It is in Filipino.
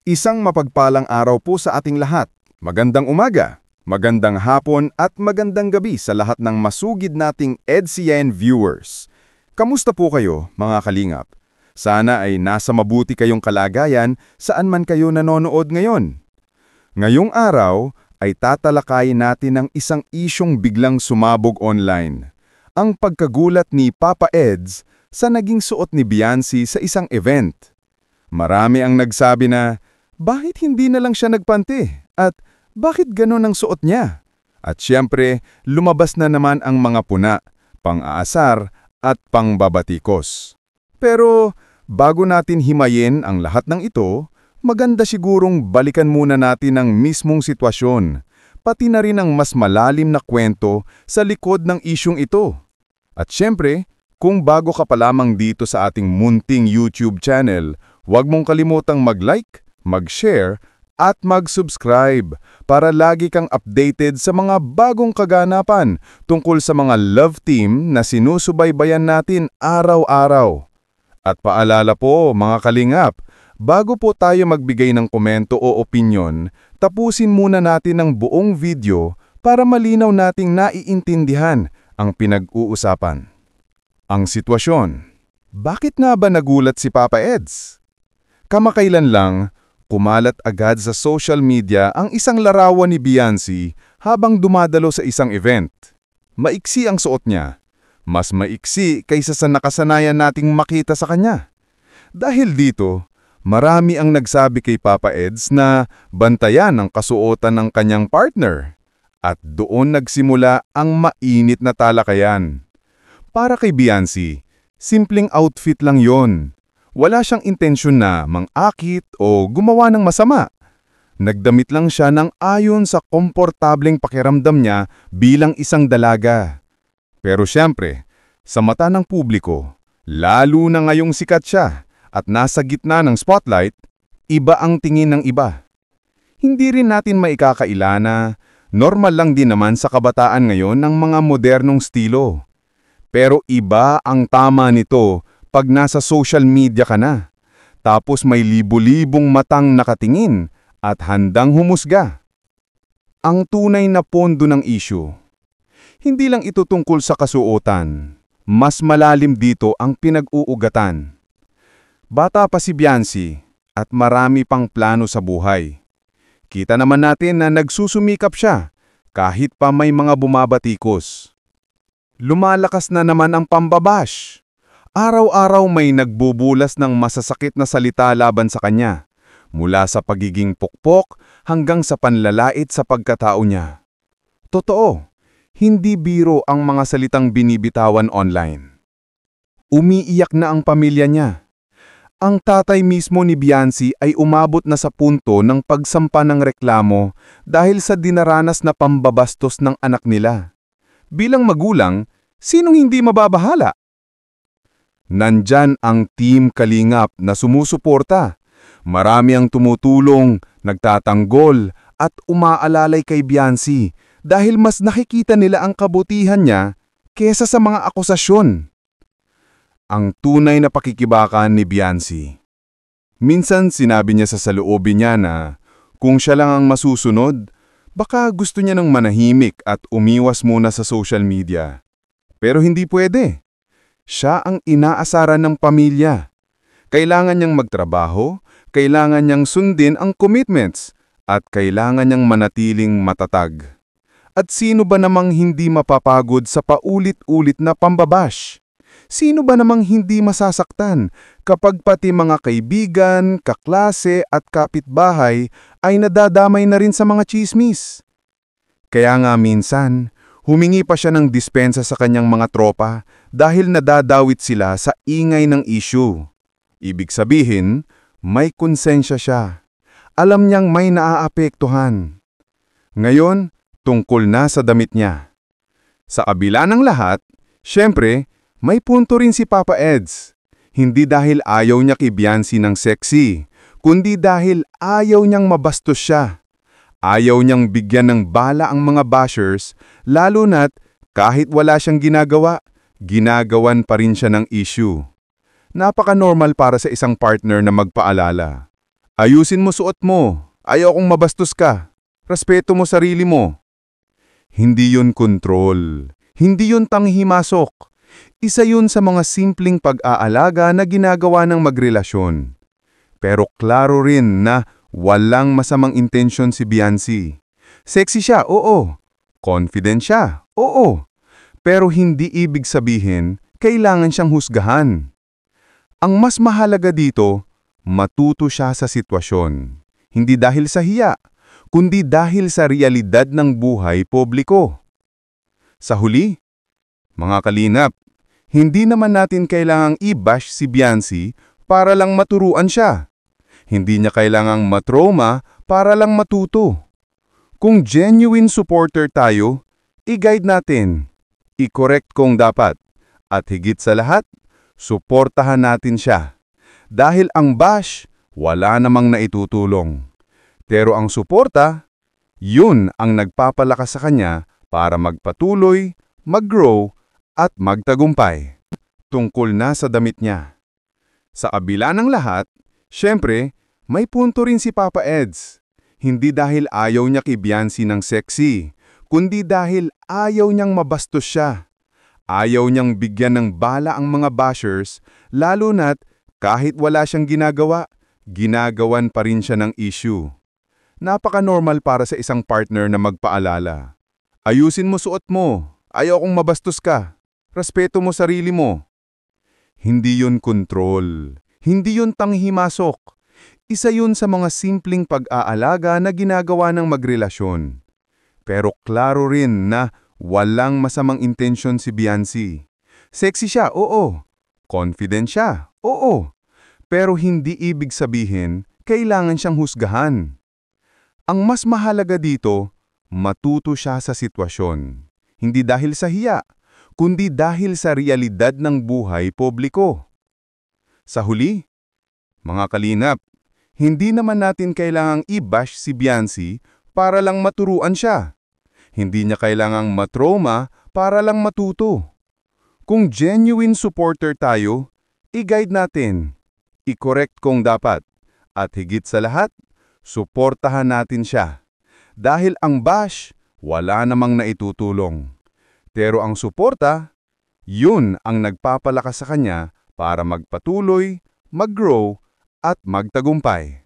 Isang mapagpalang araw po sa ating lahat. Magandang umaga, magandang hapon at magandang gabi sa lahat ng masugid nating EDCN viewers. Kamusta po kayo, mga kalingap? Sana ay nasa mabuti kayong kalagayan saan man kayo nanonood ngayon. Ngayong araw ay tatalakayin natin ang isang isyong biglang sumabog online. Ang pagkagulat ni Papa Eds sa naging suot ni Beyonce sa isang event. Marami ang nagsabi na, bakit hindi na lang siya nagpanti? At bakit ganon ang suot niya? At siyempre, lumabas na naman ang mga puna, pang-aasar at pangbabatikos. Pero bago natin himayin ang lahat ng ito, maganda sigurong balikan muna natin ang mismong sitwasyon, pati na rin ang mas malalim na kwento sa likod ng isyong ito. At siyempre, kung bago ka pa lamang dito sa ating munting YouTube channel, huwag mong kalimutang mag-like, mag-share, at mag-subscribe para lagi kang updated sa mga bagong kaganapan tungkol sa mga love team na sinusubaybayan natin araw-araw. At paalala po mga kalingap, bago po tayo magbigay ng komento o opinyon, tapusin muna natin ang buong video para malinaw nating naiintindihan ang pinag-uusapan. Ang sitwasyon. Bakit nga ba nagulat si Papa Eds? Kamakailan lang, kumalat agad sa social media ang isang larawan ni Beyonce habang dumadalo sa isang event. Maiksi ang suot niya. Mas maiksi kaysa sa nakasanayan nating makita sa kanya. Dahil dito, marami ang nagsabi kay Papa Eds na bantayan ang kasuotan ng kanyang partner. At doon nagsimula ang mainit na talakayan. Para kay Beyonce, simpleng outfit lang yon. Wala siyang intensyon na mang-akit o gumawa ng masama. Nagdamit lang siya ng ayon sa komportableng pakiramdam niya bilang isang dalaga. Pero siyempre, sa mata ng publiko, lalo na ngayong sikat siya at nasa gitna ng spotlight, iba ang tingin ng iba. Hindi rin natin maikakaila na normal lang din naman sa kabataan ngayon ng mga modernong estilo. Pero iba ang tama nito pag nasa social media ka na, tapos may libo-libong matang nakatingin at handang humusga. Ang tunay na pondo ng issue. Hindi lang ito tungkol sa kasuotan, mas malalim dito ang pinag-uugatan. Bata pa si Beyonce at marami pang plano sa buhay. Kita naman natin na nagsusumikap siya kahit pa may mga bumabatikos. Lumalakas na naman ang pambabash. Araw-araw may nagbubulas ng masasakit na salita laban sa kanya, mula sa pagiging pukpok hanggang sa panlalait sa pagkatao niya. Totoo, hindi biro ang mga salitang binibitawan online. Umiiyak na ang pamilya niya. Ang tatay mismo ni Beyonce ay umabot na sa punto ng pagsampa ng reklamo dahil sa dinaranas na pambabastos ng anak nila. Bilang magulang, sinong hindi mababahala? Nandyan ang Team Kalingap na sumusuporta. Marami ang tumutulong, nagtatanggol at umaalalay kay Beyonce dahil mas nakikita nila ang kabutihan niya kesa sa mga akusasyon. Ang tunay na pakikibakan ni Beyonce. Minsan sinabi niya sa saloobin niya na kung siya lang ang masusunod, baka gusto niya ng manahimik at umiwas muna sa social media. Pero hindi pwede. Siya ang inaasaran ng pamilya. Kailangan niyang magtrabaho, kailangan niyang sundin ang commitments, at kailangan niyang manatiling matatag. At sino ba namang hindi mapapagod sa paulit-ulit na pambabash? Sino ba namang hindi masasaktan kapag pati mga kaibigan, kaklase at kapitbahay ay nadadamay na rin sa mga tsismis? Kaya nga minsan, humingi pa siya ng dispensa sa kanyang mga tropa dahil nadadawit sila sa ingay ng issue. Ibig sabihin, may konsensya siya. Alam niyang may naaapektuhan. Ngayon, tungkol na sa damit niya. Sa kabila ng lahat, syempre, may punto rin si Papa Eds. Hindi dahil ayaw niya kay Beyonce ng sexy, kundi dahil ayaw niyang mabastos siya. Ayaw niyang bigyan ng bala ang mga bashers, lalo na't kahit wala siyang ginagawa, ginagawan pa rin siya ng issue. Napaka-normal para sa isang partner na magpaalala. Ayusin mo suot mo. Ayaw kong mabastos ka. Respeto mo sarili mo. Hindi yun kontrol. Hindi yun tanghimasok. Isa yun sa mga simpleng pag-aalaga na ginagawa ng magrelasyon. Pero klaro rin na walang masamang intensyon si Biancy. Sexy siya, oo. Confident siya, oo. Pero hindi ibig sabihin kailangan siyang husgahan. Ang mas mahalaga dito, matuto siya sa sitwasyon. Hindi dahil sa hiya, kundi dahil sa realidad ng buhay publiko. Sa huli, mga kalingap, hindi naman natin kailangang i-bash si Biancy para lang maturuan siya. Hindi niya kailangang matrauma para lang matuto. Kung genuine supporter tayo, i-guide natin, i-correct kung dapat, at higit sa lahat, suportahan natin siya. Dahil ang bash, wala namang naitutulong. Pero ang suporta, yun ang nagpapalakas sa kanya para magpatuloy, mag-grow, at magtagumpay. Tungkol na sa damit niya. Sa kabila ng lahat, syempre, may punto rin si Papa Eds. Hindi dahil ayaw niya kay Biancy ng sexy, kundi dahil ayaw niyang mabastos siya. Ayaw niyang bigyan ng bala ang mga bashers, lalo na't kahit wala siyang ginagawa, ginagawan pa rin siya ng issue. Napaka-normal para sa isang partner na magpaalala. Ayusin mo suot mo, ayaw kong mabastos ka, respeto mo sarili mo. Hindi yun kontrol, hindi yun tanghimasok. Isa yun sa mga simpleng pag-aalaga na ginagawa ng magrelasyon. Pero klaro rin na walang masamang intensyon si Biancy. Sexy siya, oo. Confident siya, oo. Pero hindi ibig sabihin kailangan siyang husgahan. Ang mas mahalaga dito, matuto siya sa sitwasyon. Hindi dahil sa hiya, kundi dahil sa realidad ng buhay publiko. Sa huli, mga kalingap, hindi naman natin kailangang i-bash si Biancy para lang maturuan siya. Hindi niya kailangang matrauma para lang matuto. Kung genuine supporter tayo, i-guide natin, i-correct kung dapat, at higit sa lahat, suportahan natin siya. Dahil ang bash, wala namang naitutulong. Pero ang suporta, yun ang nagpapalakas sa kanya para magpatuloy, mag-grow, at magtagumpay.